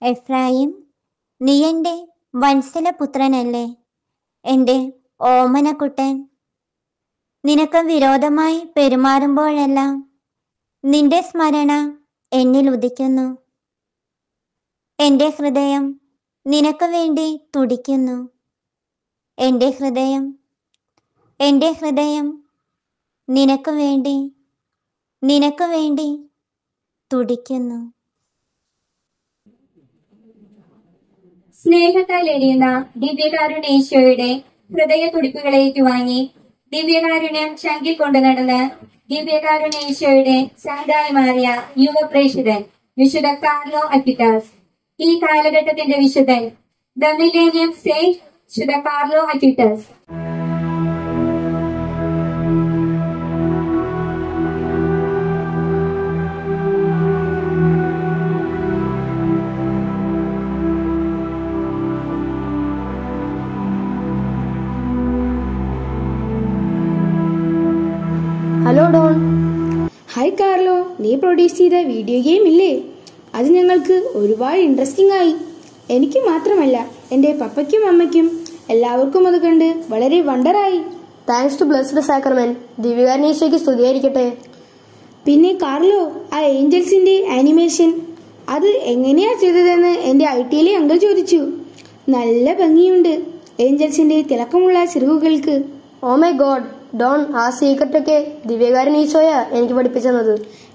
എഫ്രായിം, നീ എൻ്റെ വത്സലപുത്രനല്ലേ, എൻ്റെ ഓമനക്കുട്ടൻ. നിനക്ക് വിരോധമായി പെരുമാറുമ്പോഴെല്ലാം നിന്റെ സ്മരണ എന്നിൽ ഉദിക്കുന്നു. എൻ്റെ ഹൃദയം നിനക്ക് വേണ്ടി തുടിക്കുന്നു. എൻ്റെ ഹൃദയം നിനക്ക് വേണ്ടി തുടിക്കുന്നു. സ്നേഹത്താൽ എളിയുന്ന ദിവ്യകാരുണ്യേശോയുടെ ഹൃദയ തുടിപ്പുകളെ ഏറ്റുവാങ്ങി ദിവ്യകാരുണ്യം ശങ്കിൽ കൊണ്ടു നടന്ന് ദിവ്യകാരുണ്യേശോയുടെ ശാന്തായി മാറിയ യുവപ്രേഷിതൻ വിശുദ്ധ കാർലോ അക്വിറ്റാസ്. ഈ കാലഘട്ടത്തിന്റെ വിശുദ്ധൻ, ദ മില്ലേനിയം സെയിന്റ് വിശുദ്ധ Carlo Acutis. Hello Don. Hi Carlo, നീ പ്രൊഡ്യൂസ് ചെയ്ത വീഡിയോ ഗെയിം ഇല്ലേ, അത് ഞങ്ങൾക്ക് ഒരുപാട് ഇൻട്രസ്റ്റിംഗ് ആയി. എനിക്ക് മാത്രമല്ല, എൻ്റെ പപ്പയ്ക്കും അമ്മയ്ക്കും എല്ലാവർക്കും അത് കണ്ട് വളരെ വണ്ടറായി. Thanks to blessed sacrament. ദിവ്യകാരുണ്യേശോയ്ക്ക് സ്തുതിയായിരിക്കട്ടെ. പിന്നെ കാർലോ, ആ ഏഞ്ചൽസിന്റെ ആനിമേഷൻ അത് എങ്ങനെയാ ചെയ്തതെന്ന് എൻ്റെ IT അങ്കിൾ ചോദിച്ചു. നല്ല ഭംഗിയുണ്ട് ഏഞ്ചൽസിന്റെ തിളക്കമുള്ള ചിറകുകൾക്ക്. ഓ മൈ ഗോഡ് ഡോൺ, ആ സീക്രട്ടൊക്കെ ദിവ്യകാരുണ്യേശോയാ എനിക്ക് പഠിപ്പിച്ചത്.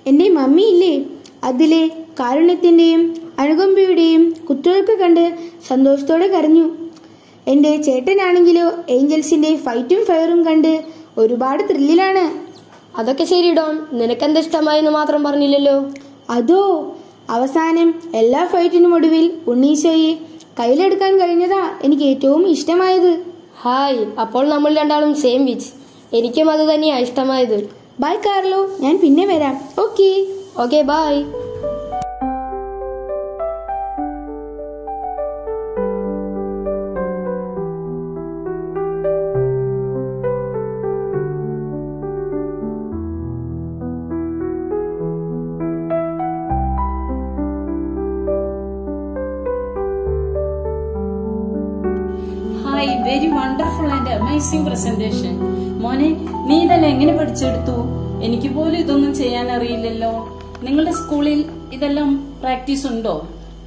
എൻ്റെ മമ്മി ഇല്ലേ, അതിലെ കാരുണ്യത്തിന്റെയും അനുകമ്പയുടെയും കുത്തുകൾക്ക് കണ്ട് സന്തോഷത്തോടെ കരഞ്ഞു. എൻ്റെ ചേട്ടനാണെങ്കിലോ ഏഞ്ചൽസിന്റെ ഫൈറ്റും ഫയറും കണ്ട് ഒരുപാട് ത്രില്ലിലാണ്. അതൊക്കെ ശരി ഡോൺ, നിനക്കെന്താ ഇഷ്ടമായെന്ന് മാത്രം പറഞ്ഞില്ലല്ലോ. അതോ, അവസാനം എല്ലാ ഫൈറ്റിനും ഒടുവിൽ ഉണ്ണീശോയെ കയ്യിലെടുക്കാൻ കഴിഞ്ഞതാ എനിക്ക് ഏറ്റവും ഇഷ്ടമായത്. ഹായ്, അപ്പോൾ നമ്മൾ രണ്ടാളും സെയിം വിച്ച്. എനിക്കും അത് തന്നെയാ ഇഷ്ടമായത്. ബൈ കാർലോ, ഞാൻ പിന്നെ വരാം. Okay bye. Hi, very wonderful and amazing presentation. മോനെ, നീ ഇതെല്ലാം എങ്ങനെ പഠിച്ചെടുത്തു? എനിക്ക് പോലും ഇതൊന്നും ചെയ്യാൻ അറിയില്ലല്ലോ. നിങ്ങളുടെ സ്കൂളിൽ ഇതെല്ലാം പ്രാക്ടീസ് ഉണ്ടോ?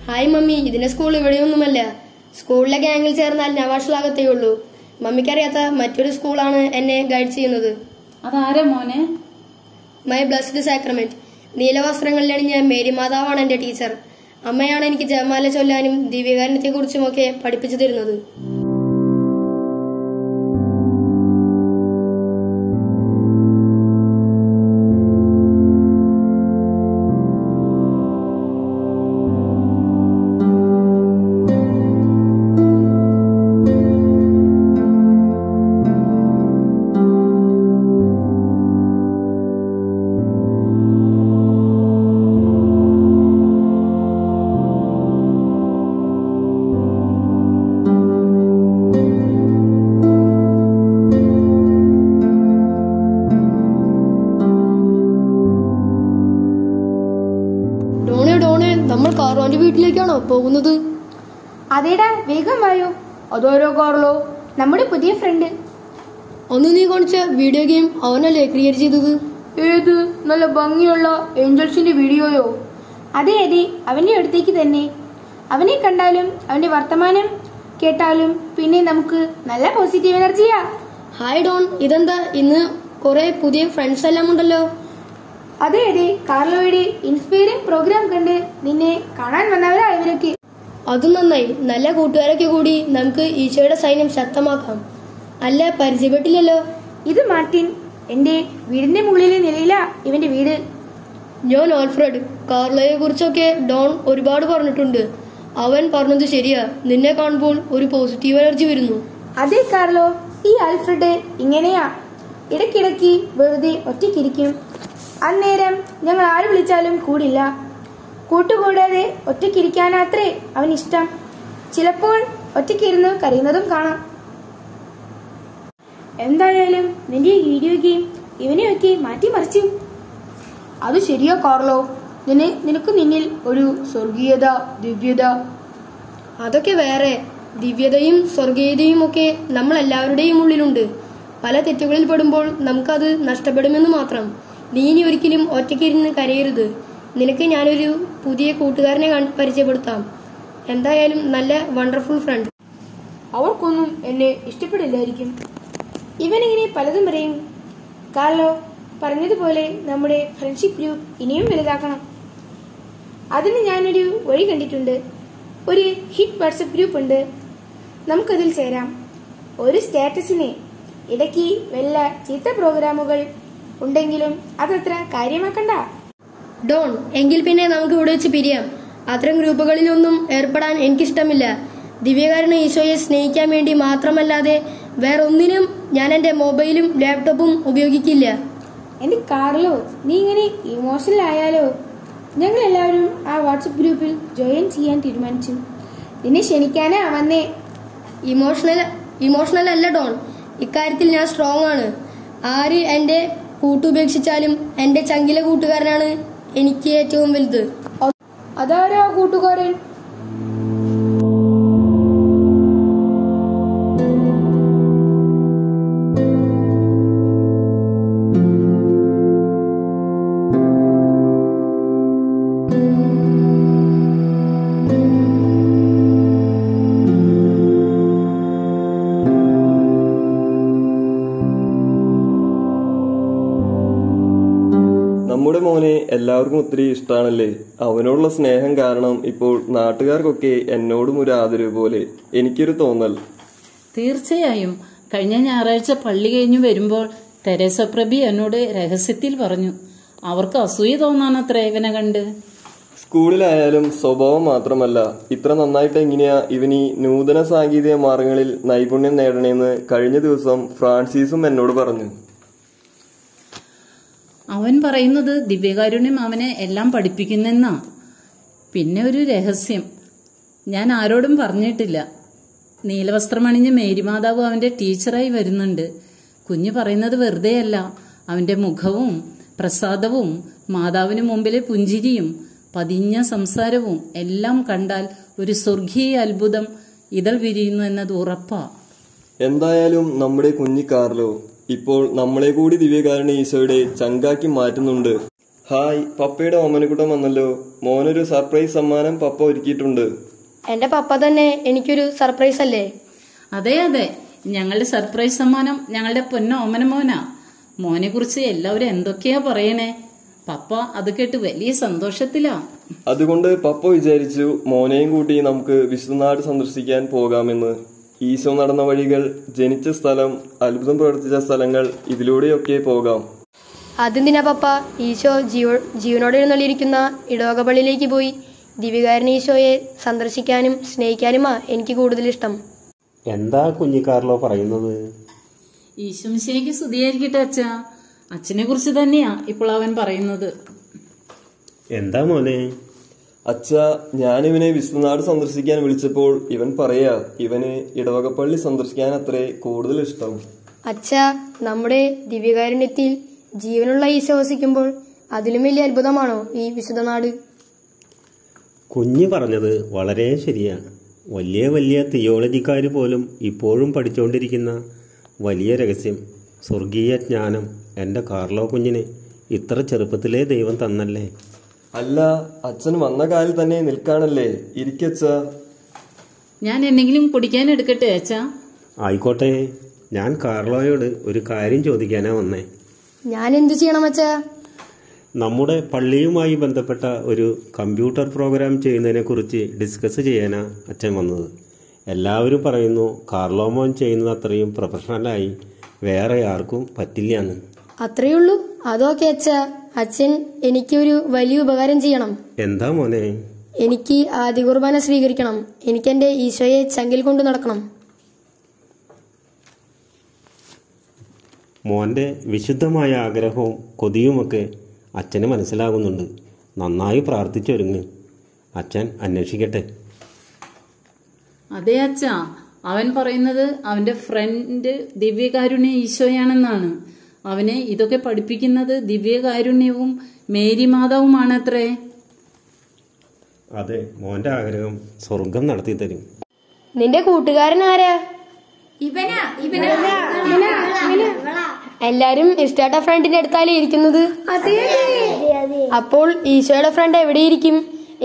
ഹായ് മമ്മി, ഇതിന്റെ സ്കൂൾ ഇവിടെയൊന്നുമല്ല. സ്കൂളിലെ ഗാങ്ങിൽ ചേർന്നാൽ നവാഷിലാകത്തേ ഉള്ളൂ. മമ്മിക്കറിയാത്ത മറ്റൊരു സ്കൂളാണ് എന്നെ ഗൈഡ് ചെയ്യുന്നത്. അതാരാ മോനെ? My blessed sacrament. നീലവസ്ത്രങ്ങളിലണിഞ്ഞ മേരി മാതാവാണ് എന്റെ ടീച്ചർ. അമ്മയാണ് എനിക്ക് ജപമാല ചൊല്ലാനും ദിവ്യകാരുണ്യത്തെ കുറിച്ചുമൊക്കെ പഠിപ്പിച്ചു തരുന്നത്. നമ്മൾ കാർലോന്റെ വീട്ടിലേക്കാണോ പോകുന്നത്? അതേടാ, വേഗം വായോ. അതോരോ കാർലോ, നമ്മുടെ പുതിയ ഫ്രണ്ട്. അന്ന് നീ കാണിച്ച വീഡിയോ ഗെയിം അവനല്ലേ ക്രിയേറ്റ് ചെയ്തത്? ഏത് നല്ല ഭംഗിയുള്ള ഏഞ്ചൽസിന്റെ വീഡിയോയോ? അതെ അതെ, അവന്റെ അടുത്തേക്ക് തന്നെ. അവനെ കണ്ടാലും അവന്റെ വർത്തമാനം കേട്ടാലും പിന്നെ നമുക്ക് നല്ല പോസിറ്റീവ് എനർജിയാ. ഹായ് ഡോൺ, ഇതെന്താ ഇന്ന് കുറെ പുതിയ ഫ്രണ്ട്സ് എല്ലാം ഉണ്ടല്ലോ? അതെ അതെ, കാർലോയുടെ ഇൻസ്പയറിംഗ് പ്രോഗ്രാം കണ്ട് നിന്നെ കാണാൻ വന്നവരാ ഇവരൊക്കെ. അത് നന്നായി. നല്ല കൂട്ടുകാരൊക്കെ കൂടി നമുക്ക് ഈശോയുടെ സൈന്യം ശക്തമാക്കാം. അല്ല, പരിചയപ്പെട്ടില്ലല്ലോ. ഇത് മാർട്ടിൻ, എന്റെ വീടിന്റെ മുകളിലെ നിലയിലാ ഇവന്റെ വീട്. ഞാൻ ആൽഫ്രഡ്. കാർലോയെ കുറിച്ചൊക്കെ ഡോൺ ഒരുപാട് പറഞ്ഞിട്ടുണ്ട്. അവൻ പറഞ്ഞത് ശരിയാ, നിന്നെ കാണുമ്പോൾ ഒരു പോസിറ്റീവ് എനർജി വരുന്നു. അതെ കാർലോ, ഈ ആൽഫ്രഡ് ഇങ്ങനെയാ. ഇടയ്ക്കിടയ്ക്ക് വെറുതെ ഒറ്റയ്ക്കിരിക്കും. അന്നേരം ഞങ്ങൾ ആര് വിളിച്ചാലും കൂടില്ല. കൂട്ടുകൂടാതെ ഒറ്റയ്ക്കിരിക്കാനത്രേ അവനിഷ്ടം. ചിലപ്പോൾ ഒറ്റയ്ക്കിരുന്ന് കരയുന്നതും കാണാം. എന്തായാലും നിന്റെ വീഡിയോ ഗെയിം ഇവനെയൊക്കെ മാറ്റിമറിച്ചു. അത് ശരിയോ കാർലോ, നിനക്ക് നിന്നിൽ ഒരു സ്വർഗീയത, ദിവ്യത. അതൊക്കെ വേറെ. ദിവ്യതയും സ്വർഗീയതയും ഒക്കെ നമ്മൾ എല്ലാവരുടെയും ഉള്ളിലുണ്ട്. പല തെറ്റുകളിൽ പെടുമ്പോൾ നമുക്കത് നഷ്ടപ്പെടുമെന്ന് മാത്രം. നീ ഇനി ഒരിക്കലും ഒറ്റയ്ക്കിരുന്ന് കരയരുത്. നിനക്ക് ഞാനൊരു പുതിയ കൂട്ടുകാരനെ പരിചയപ്പെടുത്താം. എന്തായാലും നല്ല വണ്ടർഫുൾ ഫ്രണ്ട്. അവർക്കൊന്നും എന്നെ ഇഷ്ടപ്പെടില്ലായിരിക്കും. ഇവനിങ്ങനെ പലതും പറയും. കാർലോ പറഞ്ഞതുപോലെ നമ്മുടെ ഫ്രണ്ട്ഷിപ്പ് ഗ്രൂപ്പ് ഇനിയും വലുതാക്കണം. അതിന് ഞാനൊരു വഴി കണ്ടിട്ടുണ്ട്. ഒരു ഹിറ്റ് വാട്സപ്പ് ഗ്രൂപ്പ് ഉണ്ട്. നമുക്കതിൽ ചേരാം. ഒരു സ്റ്റാറ്റസിന് ഇടയ്ക്ക് വല്ല ചീത്ത പ്രോഗ്രാമുകൾ ഉണ്ടെങ്കിലും അതത്ര കാര്യമാക്കണ്ട. ഡോൺ, എങ്കിൽ പിന്നെ നമുക്ക് ഇവിടെ വെച്ച് പിരിയാം. അത്തരം ഗ്രൂപ്പുകളിലൊന്നും ഏർപ്പെടാൻ എനിക്കിഷ്ടമില്ല. ദിവ്യകാരുണ്യ ഈശോയെ സ്നേഹിക്കാൻ വേണ്ടി മാത്രമല്ലാതെ വേറൊന്നിനും ഞാൻ എൻ്റെ മൊബൈലും ലാപ്ടോപ്പും ഉപയോഗിക്കില്ല. എന്റെ കാർലോ, നീ ഇങ്ങനെ ഇമോഷണൽ ആയാലോ? ഞങ്ങൾ എല്ലാവരും ആ വാട്സപ്പ് ഗ്രൂപ്പിൽ ജോയിൻ ചെയ്യാൻ തീരുമാനിച്ചു. നിന്നെ ക്ഷണിക്കാനാ വന്നേ. ഇമോഷണൽ അല്ല ഡോൺ, ഇക്കാര്യത്തിൽ ഞാൻ സ്ട്രോങ് ആണ്. ആര് എന്റെ കൂട്ടുപേക്ഷിച്ചാലും എന്റെ ചങ്കിലെ കൂട്ടുകാരനാണ് എനിക്ക് ഏറ്റവും വലുത്. അതാരാ കൂട്ടുകാരൻ? നമ്മുടെ മോനെ എല്ലാവർക്കും ഒത്തിരി ഇഷ്ടമാണല്ലേ. അവനോടുള്ള സ്നേഹം കാരണം ഇപ്പോൾ നാട്ടുകാർക്കൊക്കെ എന്നോടും ഒരു ആദരവ് പോലെ എനിക്കൊരു തോന്നൽ. തീർച്ചയായും. കഴിഞ്ഞ ഞായറാഴ്ച പള്ളി കഴിഞ്ഞു വരുമ്പോൾ തെരേസ പ്രഭി എന്നോട് രഹസ്യത്തിൽ പറഞ്ഞു, അവർക്ക് അസൂയ തോന്നാനത്രേ ഇവനെ കണ്ട്. സ്കൂളിലായാലും സ്വഭാവം മാത്രമല്ല, ഇത്ര നന്നായിട്ട് എങ്ങനെയാ ഇവനീ നൂതന സാങ്കേതിക മാർഗങ്ങളിൽ നൈപുണ്യം നേടണേന്ന് കഴിഞ്ഞ ദിവസം ഫ്രാൻസിസും എന്നോട് പറഞ്ഞു. അവൻ പറയുന്നത് ദിവ്യകാരുണ്യം അവനെ എല്ലാം പഠിപ്പിക്കുന്നെന്നാ. പിന്നെ ഒരു രഹസ്യം ഞാൻ ആരോടും പറഞ്ഞിട്ടില്ല. നീലവസ്ത്രമണിഞ്ഞ് മേരിമാതാവ് അവന്റെ ടീച്ചറായി വരുന്നുണ്ട്. കുഞ്ഞ് പറയുന്നത് വെറുതെയല്ല. അവന്റെ മുഖവും പ്രസാദവും മാതാവിന് മുമ്പിലെ പുഞ്ചിരിയും പതിഞ്ഞ സംസാരവും എല്ലാം കണ്ടാൽ ഒരു സ്വർഗീയ അത്ഭുതം ഇതൾ വിരിയുന്നു എന്നത് ഉറപ്പാ. എന്തായാലും നമ്മുടെ കുഞ്ഞി കാർലോ ഇപ്പോൾ നമ്മളെ കൂടി ദിവ്യകാരുണ്യ ഈശോയുടെ ചങ്കാക്കി മാറ്റുന്നുണ്ട്. ഹായ്, പപ്പയുടെ ഓമനക്കുട്ടം വന്നല്ലോ. മോനൊരു സർപ്രൈസ് സമ്മാനം പപ്പ ഒരുക്കിയിട്ടുണ്ട്. എന്റെ പപ്പ തന്നെ എനിക്കൊരു സർപ്രൈസ് അല്ലേ? അതെ അതെ, ഞങ്ങളുടെ സർപ്രൈസ് സമ്മാനം ഞങ്ങളുടെ പൊന്ന ഓമന മോനാ. മോനെ കുറിച്ച് എല്ലാവരും എന്തൊക്കെയാ പറയണേ. പപ്പ അത് കേട്ട് വലിയ സന്തോഷത്തിലാ. അതുകൊണ്ട് പപ്പ വിചാരിച്ചു മോനെയും കൂട്ടി നമുക്ക് വിശുദ്ധനാട് സന്ദർശിക്കാൻ പോകാമെന്ന്. ഈശോ നടന്ന വഴികൾ, ജനിച്ച സ്ഥലം, അത്ഭുതം പ്രവർത്തിച്ച സ്ഥലങ്ങൾ, ഇതിലൂടെയൊക്കെ പോകാം. അതെന്തിനാ പപ്പ? ഈശോ ജീവനോടെ എഴുന്നള്ളിയിരിക്കുന്ന ഇടവകപ്പള്ളിയിലേക്ക് പോയി ദിവ്യകാരുണ്യ ഈശോയെ സന്ദർശിക്കാനും സ്നേഹിക്കാനുമാ എനിക്ക് കൂടുതൽ ഇഷ്ടം. എന്താ കുഞ്ഞിക്കാർലോ പറയുന്നത്? ഈശോമിശിഹായ്ക്ക് സ്തുതിയായിരിക്കട്ടെ അച്ഛാ. അച്ഛനെ കുറിച്ച് തന്നെയാ ഇപ്പോൾ അവൻ പറയുന്നത്. എന്താ മോനെ? അച്ഛാ, ഞാനിവനെ വിശുദ്ധനാട് സന്ദർശിക്കാൻ വിളിച്ചപ്പോൾ ഇവൻ പറയാ ഇവന് ഇടവകപ്പള്ളി സന്ദർശിക്കാൻ അത്രേ കൂടുതൽ ഇഷ്ടം. അച്ഛാ, നമ്മുടെ ദിവ്യകാരുണ്യത്തിൽ ജീവനുള്ള ഈശോ വസിക്കുമ്പോൾ അതിലും വലിയ അത്ഭുതമാണോ ഈ വിശുദ്ധനാട്? കുഞ്ഞ് പറഞ്ഞത് വളരെ ശരിയാണ്. വലിയ വലിയ തിയോളജിക്കാർ പോലും ഇപ്പോഴും പഠിച്ചുകൊണ്ടിരിക്കുന്ന വലിയ രഹസ്യം, സ്വർഗീയ ജ്ഞാനം എൻ്റെ കാർലോ കുഞ്ഞിന് ഇത്ര ചെറുപ്പത്തിലേ ദൈവം തന്നല്ലേ. അല്ല, അച്ഛൻ വന്ന കാലിൽ തന്നെ നിൽക്കാണല്ലേ. ഇരിക്കച്ചാ. ഞാൻ എന്തെങ്കിലും കുടിക്കാൻ എടുക്കട്ടെ അച്ഛാ? ആയിക്കോട്ടെ. ഞാൻ കാർലോയോട് ഒരു കാര്യം ചോദിക്കാനാ വന്നേ. ഞാൻ എന്തു ചെയ്യണം അച്ഛാ? നമ്മുടെ പള്ളിയുമായി ബന്ധപ്പെട്ട ഒരു കമ്പ്യൂട്ടർ പ്രോഗ്രാം ചെയ്യുന്നതിനെ കുറിച്ച് ഡിസ്കസ് ചെയ്യാനാ അച്ഛൻ വന്നത്. എല്ലാവരും പറയുന്നു കാർലോ മോൻ ചെയ്യുന്നത് അത്രയും പ്രൊഫഷണലായി വേറെ ആർക്കും പറ്റില്ലാന്ന്. അത്രയുള്ളൂ? അതൊക്കെ അച്ഛാ. അച്ഛൻ എനിക്കൊരു വലിയ ഉപകാരം ചെയ്യണം. എന്താ മോനെ? എനിക്ക് ആദ്യ കുർബാന സ്വീകരിക്കണം. എനിക്കെന്റെ ഈശോയെ ചങ്കിൽ കൊണ്ടു നടക്കണം. മോന്റെ വിശുദ്ധമായ ആഗ്രഹവും കൊതിയുമൊക്കെ അച്ഛന് മനസ്സിലാകുന്നുണ്ട്. നന്നായി പ്രാർത്ഥിച്ചൊരുങ്ങ്. അച്ഛൻ അന്വേഷിക്കട്ടെ. അതെ അച്ഛാ, അവൻ പറയുന്നത് അവന്റെ ഫ്രണ്ട് ദിവ്യകാരുണ്യ ഈശോയാണെന്നാണ്. അവനെ ഇതൊക്കെ പഠിപ്പിക്കുന്നത് ദിവ്യകാരുണ്യവും മേരി മാതാവുമാണത്രേ. അതെ, മോന്റെ ആഗ്രഹം സ്വർഗം നടത്തി തരും. നിന്റെ കൂട്ടുകാരൻ ആരാ? എല്ലാരും ഇഷ്ടപ്പെട്ട ഫ്രണ്ടിന്റെ അടുത്താലേ ഇരിക്കുന്നത്. അപ്പോൾ ഈശോയുടെ ഫ്രണ്ട് എവിടെയിരിക്കും?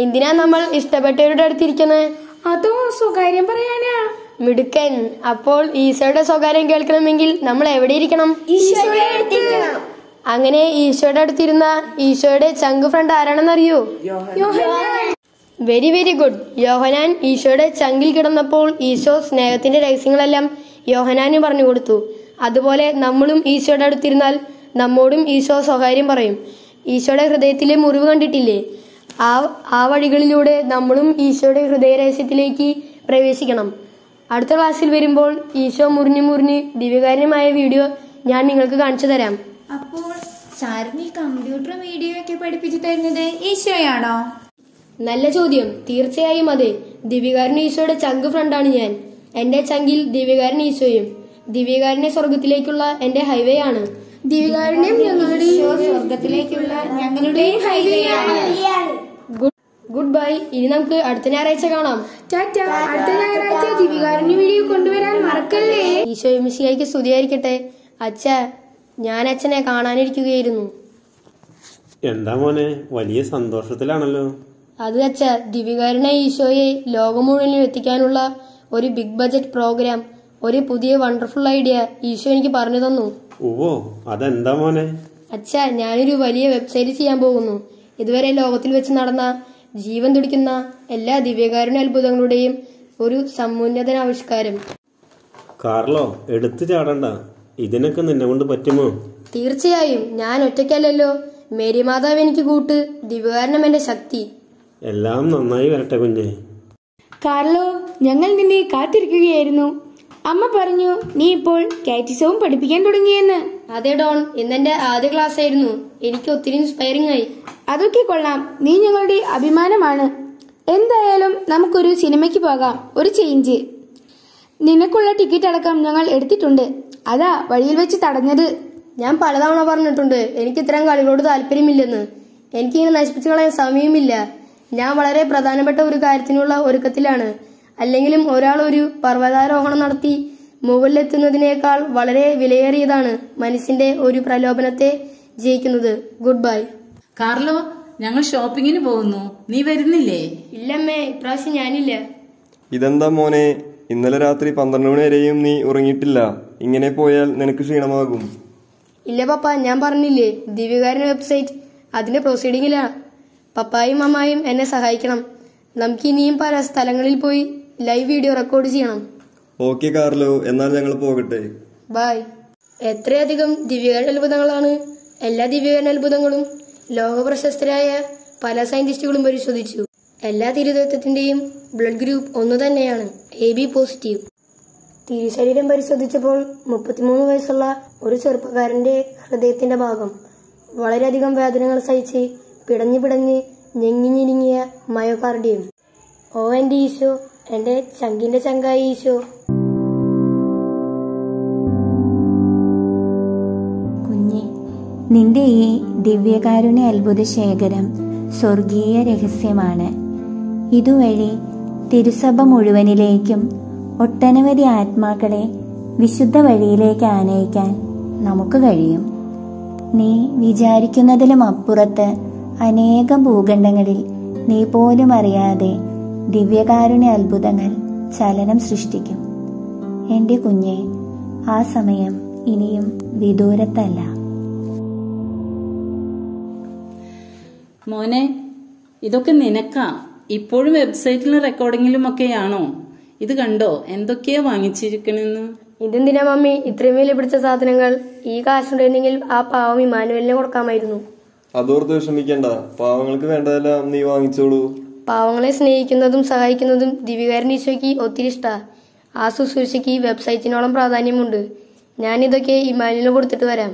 എന്തിനാ നമ്മൾ ഇഷ്ടപ്പെട്ടവരുടെ അടുത്തിരിക്കുന്നത്? അതോ സ്വകാര്യം പറയാനാ? മിടുക്കൻ. അപ്പോൾ ഈശോയുടെ സ്വകാര്യം കേൾക്കണമെങ്കിൽ നമ്മൾ എവിടെ ഇരിക്കണം? അങ്ങനെ ഈശോയുടെ അടുത്തിരുന്ന ഈശോയുടെ ചങ്ക് ഫ്രണ്ട് ആരാണെന്നറിയോ? Very very good. യോഹനാൻ ഈശോയുടെ ചങ്കിൽ കിടന്നപ്പോൾ ഈശോ സ്നേഹത്തിന്റെ രഹസ്യങ്ങളെല്ലാം യോഹനാന് പറഞ്ഞു കൊടുത്തു. അതുപോലെ നമ്മളും ഈശോയുടെ അടുത്തിരുന്നാൽ നമ്മോടും ഈശോ സ്വകാര്യം പറയും. ഈശോയുടെ ഹൃദയത്തിലെ മുറിവ് കണ്ടിട്ടില്ലേ? ആ വഴികളിലൂടെ നമ്മളും ഈശോയുടെ ഹൃദയ രഹസ്യത്തിലേക്ക് പ്രവേശിക്കണം. അടുത്ത ക്ലാസ്സിൽ വരുമ്പോൾ ഈശോ മുറിഞ്ഞ് ദിവ്യകാരുണ്യമായ വീഡിയോ ഞാൻ നിങ്ങൾക്ക് കാണിച്ചു തരാം. അപ്പോൾ സാറിന് കമ്പ്യൂട്ടറും വീഡിയോ ഒക്കെ പഠിപ്പിച്ചു തരുന്നത് ഈശോയാണോ? നല്ല ചോദ്യം. തീർച്ചയായും അതെ. ദിവ്യകാരുണ്യ ഈശോയുടെ ചങ്ക് ഫ്രണ്ടാണ് ഞാൻ. എന്റെ ചങ്കിൽ ദിവ്യകാരുണ്യ ഈശോയും. ദിവ്യകാരുണ്യ സ്വർഗത്തിലേക്കുള്ള എന്റെ ഹൈവേ ആണ്. ദിവ്യകാരുണ്യം സ്വർഗത്തിലേക്കുള്ള ഞങ്ങളുടെയും ഹൈവേയാണ്. Good bye. ഇനി നമുക്ക് അടുത്ത ഞായറാഴ്ച കാണാം. ടാറ്റ. അടുത്ത ഞായറാഴ്ച ദിവ്യകാരുണ്യ വീഡിയോ കൊണ്ടുവരാൻ മറക്കല്ലേ. ഈശോ മിശിഹായ്ക്ക് സ്തുതിയായിരിക്കട്ടെ. അച്ഛാ, ഞാൻ അച്ഛനെ കാണാനിരിക്കുകയായിരുന്നു. എന്താ മോനെ, വലിയ സന്തോഷത്തിലാണല്ലോ. അത് അച്ഛാ, ദിവ്യകാരുണ്യ ഈശോയെ ലോകം മുഴുവനും എത്തിക്കാനുള്ള ഒരു ബിഗ് ബജറ്റ് പ്രോഗ്രാം, ഒരു പുതിയ വണ്ടർഫുൾ ഐഡിയ ഈശോ എനിക്ക് പറഞ്ഞു തന്നു. ഓ, അതെന്താ മോനെ? അച്ഛാ, ഞാനൊരു വലിയ വെബ്സൈറ്റ് ചെയ്യാൻ പോകുന്നു. ഇതുവരെ ലോകത്തിൽ വെച്ച് നടന്ന ജീവൻ തുടിക്കുന്ന എല്ലാ ദിവ്യകാരുണ്യ അത്ഭുതങ്ങളുടെയും ഒരു സമുന്നത ആവിഷ്കാരം. കാർലോ, എടുത്തു ചാടണ്ട. ഇതിനൊക്കെ നിന്നെ കൊണ്ട് പറ്റുമോ? തീർച്ചയായും. ഞാൻ ഒറ്റയ്ക്കല്ലല്ലോ. മേരി മാതാവ് എനിക്ക് കൂട്ട്, ദിവ്യകാരുണ്യം എന്റെ ശക്തി. എല്ലാം നന്നായി വരട്ടെ കുഞ്ഞെ. കാർലോ, ഞങ്ങൾ നിന്നെ കാത്തിരിക്കുകയായിരുന്നു. അമ്മ പറഞ്ഞു നീ ഇപ്പോൾ കാറ്റിസവും പഠിപ്പിക്കാൻ തുടങ്ങിയെന്ന്. അതെ ഡോൺ, ഇന്നെന്റെ ആദ്യ ക്ലാസ് ആയിരുന്നു. എനിക്ക് ഒത്തിരി ഇൻസ്പയറിംഗ് ആയി. അതൊക്കെ കൊള്ളാം. നീ ഞങ്ങളുടെ അഭിമാനമാണ്. എന്തായാലും നമുക്കൊരു സിനിമയ്ക്ക് പോകാം. ഒരു ചേഞ്ച്. നിനക്കുള്ള ടിക്കറ്റ് അടക്കം ഞങ്ങൾ എടുത്തിട്ടുണ്ട്. അതാ വഴിയിൽ വെച്ച് തടഞ്ഞത്. ഞാൻ പലതവണ പറഞ്ഞിട്ടുണ്ട് എനിക്ക് ഇത്തരം കളികളോട് താല്പര്യമില്ലെന്ന്. എനിക്കിങ്ങനെ നശിപ്പിച്ചു കളയാൻ സമയമില്ല. ഞാൻ വളരെ പ്രധാനപ്പെട്ട ഒരു കാര്യത്തിനുള്ള ഒരുക്കത്തിലാണ്. അല്ലെങ്കിലും ഒരാൾ ഒരു പർവ്വതാരോഹണം നടത്തി മുകളിലെത്തുന്നതിനേക്കാൾ വളരെ വിലയേറിയതാണ് മനസ്സിന്റെ ഒരു പ്രലോഭനത്തെ ജയിക്കുന്നത്. Good bye. കാർലോ, ഞങ്ങൾ ഷോപ്പിങ്ങിന് പോകുന്നു. നീ വരുന്നില്ലേ? ഇല്ലമ്മേ, ഇപ്രാവശ്യം ഞാനില്ല. ഇതെന്താ മോനെ, ഇന്നലെ രാത്രി 12 മണി വരെയും നീ ഉറങ്ങിയിട്ടില്ല. ഇങ്ങനെ പോയാൽ നിനക്ക് ക്ഷീണമാകും. ഇല്ല പപ്പ, ഞാൻ പറഞ്ഞില്ലേ, ദിവ്യകാരുണ്യ വെബ്സൈറ്റ് അതിന്റെ പ്രൊസീഡിങ്ങിലാ. പപ്പായും അമ്മായും എന്നെ സഹായിക്കണം. നമുക്ക് ഇനിയും പല സ്ഥലങ്ങളിൽ പോയി ലൈവ് വീഡിയോ റെക്കോർഡ് ചെയ്യണം. ഓക്കെ കാർലോ, എന്നാൽ ഞങ്ങൾ പോകട്ടെ. ബൈ. എത്രയധികം ദിവ്യകാരുണ്യ അത്ഭുതങ്ങളാണ്. എല്ലാ ദിവ്യകാരുണ്യ അത്ഭുതങ്ങളും ലോകപ്രശസ്തരായ പല സയന്റിസ്റ്റുകളും പരിശോധിച്ചു. എല്ലാ തിരുരക്തത്തിന്റെയും ബ്ലഡ് ഗ്രൂപ്പ് ഒന്നു തന്നെയാണ്, AB പോസിറ്റീവ്. തിരുശരീരം പരിശോധിച്ചപ്പോൾ 33 വയസ്സുള്ള ഒരു ചെറുപ്പക്കാരന്റെ ഹൃദയത്തിന്റെ ഭാഗം വളരെയധികം വേദനകൾ സഹിച്ച് പിടഞ്ഞ് ഞെങ്ങിഞ്ഞിരിങ്ങിയ മയോകാർഡിയം. ഓ എന്റെ ഈശോ, എന്റെ ചങ്കിന്റെ ചങ്കായ ഈശോ. കുഞ്ഞെ, നിന്റെ ഈ ദിവ്യകാരുണ്യ അത്ഭുത ശേഖരം സ്വർഗീയ രഹസ്യമാണ്. ഇതുവഴി തിരുസഭ മുഴുവനിലേക്കും ഒട്ടനവധി ആത്മാക്കളെ വിശുദ്ധ വഴിയിലേക്ക് ആനയിക്കാൻ നമുക്ക് കഴിയും. നീ വിചാരിക്കുന്നതിലും അപ്പുറത്ത് അനേകം ഭൂഖണ്ഡങ്ങളിൽ നീ പോലും അറിയാതെ ദിവ്യകാരുണ്യ അത്ഭുതങ്ങൾ ചലനം സൃഷ്ടിക്കും. എന്റെ കുഞ്ഞെ, ആ സമയം ഇനിയും വിദൂരത്തല്ല. മോനെ, ഇതൊക്കെ നിനക്കാ. ഇപ്പോഴും വെബ്സൈറ്റിലും റെക്കോർഡിങ്ങിലും ഒക്കെയാണോ? ഇത് കണ്ടോ എന്തൊക്കെയാ വാങ്ങിച്ചിരിക്കണെന്ന്? ഇതെന്തിനാ മമ്മി ഇത്രയും വില പിടിച്ച സാധനങ്ങൾ? ഈ കാശുണ്ടെങ്കിൽ ആ പാവം ഇമാനുവലിനെ കൊടുക്കാമായിരുന്നു. അതോർത്ത് വിഷമിക്കണ്ട, പാവങ്ങൾക്ക് വേണ്ടതെല്ലാം നീ വാങ്ങിച്ചോളൂ. പാവങ്ങളെ സ്നേഹിക്കുന്നതും സഹായിക്കുന്നതും ദിവ്യകാരുണ്യ ഈശോയ്ക്ക് ഒത്തിരി ഇഷ്ടാ. ആ ശുശ്രൂഷയ്ക്ക് വെബ്സൈറ്റിനോളം പ്രാധാന്യമുണ്ട്. ഞാനിതൊക്കെ ഇമാനുവലിന് കൊടുത്തിട്ട് വരാം.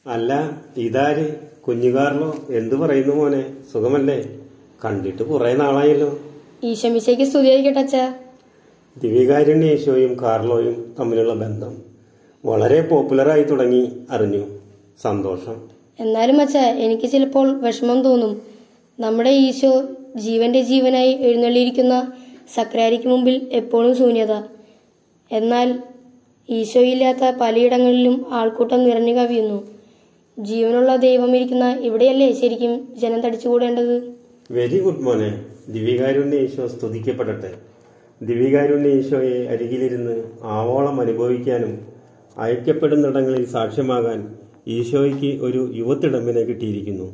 അല്ല, ഇതാര്? കുഞ്ഞുകാർലോ, എന്തു പറയുന്നു മോനെ? സുഖമല്ലേ? കണ്ടിട്ട് കുറെ നാളായല്ലോ. ഈശോമിശയ്ക്ക് സ്തുതിയായിരിക്കട്ടെ അച്ഛാ. ദിവ്യകാരുണ്യ ഈശോയും കാർലോയും തമ്മിലുള്ള ബന്ധം വളരെ പോപ്പുലറായി തുടങ്ങി അറിഞ്ഞു. സന്തോഷം. എന്നാലും അച്ഛാ, എനിക്ക് ചിലപ്പോൾ വിഷമം തോന്നും. നമ്മുടെ ഈശോ ജീവന്റെ ജീവനായി എഴുന്നള്ളിയിരിക്കുന്ന സക്രാരിക്ക് മുമ്പിൽ എപ്പോഴും ശൂന്യത. എന്നാൽ ഈശോയില്ലാത്ത പലയിടങ്ങളിലും ആൾക്കൂട്ടം നിറഞ്ഞു കവിയുന്നു. ജീവനുള്ള ദൈവം ഇരിക്കുന്ന ഇവിടെയല്ലേ ശരിക്കും ജനം തടിച്ചുകൂടേണ്ടത്? വെരി ഗുഡ് മോനെ. ദിവികാരുണ്യ ഈശോ സ്തുതിക്കപ്പെടട്ടെ. ദിവികാരുണ്യ ഈശോയെ അരികിലിരുന്ന് ആവോളം അനുഭവിക്കാനും അയക്കപ്പെടുന്നിടങ്ങളിൽ സാക്ഷ്യമാകാൻ ഈശോയ്ക്ക് ഒരു യുവത്തിടമ്പിനെ കിട്ടിയിരിക്കുന്നു.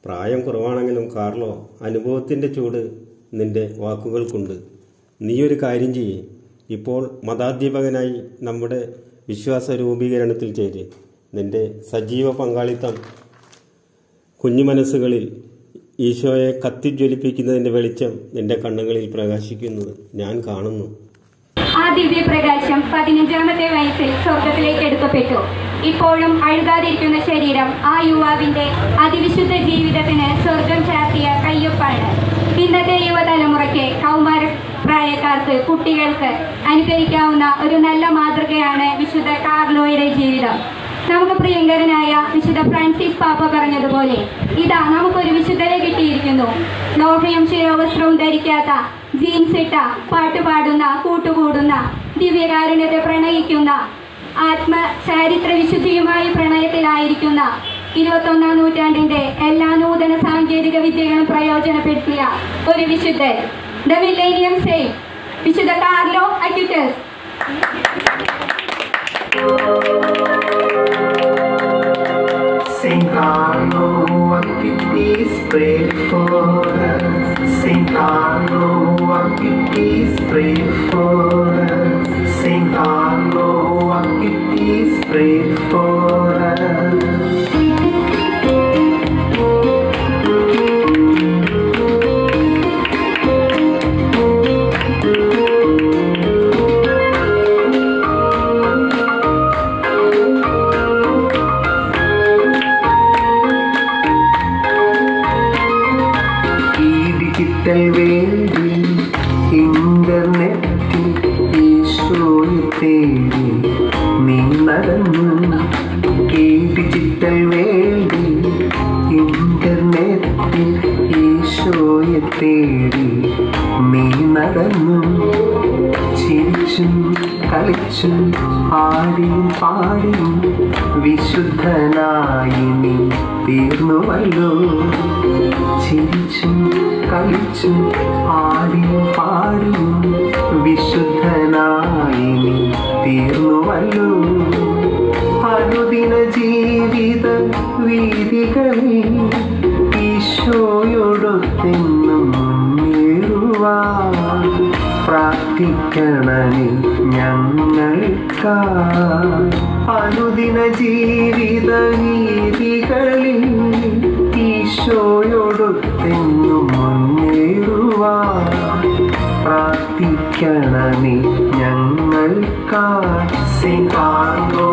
പ്രായം കുറവാണെങ്കിലും കാർലോ, അനുഭവത്തിന്റെ ചൂട് നിന്റെ വാക്കുകൾക്കുണ്ട്. നീയൊരു കാര്യം ചെയ്യേ, ഇപ്പോൾ മതാധ്യാപകനായി നമ്മുടെ വിശ്വാസ രൂപീകരണത്തിൽ ചേര്. നിന്റെ സജീവ പങ്കാളിത്തം കുഞ്ഞു മനസ്സുകളിൽ ഈശോയെ കത്തിജ്വലിപ്പിക്കുന്നതിന്റെ വെളിച്ചം നിന്റെ കണ്ണുകളിൽ പ്രകാശിക്കുന്നത് ഞാൻ കാണുന്നു. ആ ദിവ്യപ്രകാശം 15ാമത്തെ വയസ്സിൽ സ്വർഗത്തിലേക്ക് എടുക്കപ്പെട്ടു. ഇപ്പോഴും അഴുകാതിരിക്കുന്ന ശരീരം ആ യുവാവിന്റെ അതിവിശുദ്ധ ജീവിതത്തിന് സ്വർഗം ചാർത്തിയ കയ്യൊപ്പാണ്. ഇന്നത്തെ യുവതലമുറയ്ക്ക്, കൗമാര പ്രായക്കാർക്ക്, കുട്ടികൾക്ക് അനുകരിക്കാവുന്ന ഒരു നല്ല മാതൃകയാണ് വിശുദ്ധ കാർലോയുടെ ജീവിതം. നമുക്ക് പ്രിയങ്കരനായ വിശുദ്ധ ഫ്രാൻസിസ് പാപ്പ പറഞ്ഞതുപോലെ, ഇതാ നമുക്കൊരു വിശുദ്ധരെ കിട്ടിയിരിക്കുന്നു. ലോഹയും ശിരോവസ്ത്രവും ധരിക്കാത്ത, ജീൻസ് ഇട്ട, പാട്ടുപാടുന്ന, കൂട്ടുകൂടുന്ന, ദിവ്യകാരുണ്യത്തെ പ്രണയിക്കുന്ന, ചാരിത്ര വിശുദ്ധിയുമായി പ്രണയത്തിലായിരിക്കുന്ന, 21ാം നൂറ്റാണ്ടിന്റെ എല്ലാ നൂതന സാങ്കേതിക വിദ്യകളും പ്രയോജനപ്പെടുത്തിയ ഒരു വിശുദ്ധൻ, ദ മില്ലേനിയം സെയിന്റ്, വിശുദ്ധ Carlo Acutis. Saint Carlo Acutis, pray for us. Saint Carlo Acutis, pray for us. Saint Carlo Acutis, pray for us. വേണ്ടി ഇന്റർനെറ്റിൽ ഈശോയെ തേടി നീ നടന്നു. ഈ ഡിജിറ്റൽ വേണ്ടി ഇന്റർനെറ്റിൽ ഈശോയെ തേടി നീ നടന്നു. ചിരിച്ചും കളിച്ചും ആടിയും പാടിയും വിശുദ്ധനായി നീ തീർന്നുവല്ലോ. ചിരിച്ചും കളിച്ചും ആടിയും പാടിയും വിശുദ്ധനായി നീ തീർന്നുവല്ലോ. അനുദിന ജീവിത വീതികളിൽ ഈശോയോടൊത്തെന്നും മുന്നേറുവാൻ പ്രാർത്ഥിക്കണമേ ഞങ്ങൾക്കായി. അനുദിന ജീവിത വീതികളിൽ ഈശോയോടൊത്തെന്നും മുന്നേറുവാൻ പ്രാർത്ഥിക്കണമേ ഞങ്ങൾക്കായി. Saint Carlo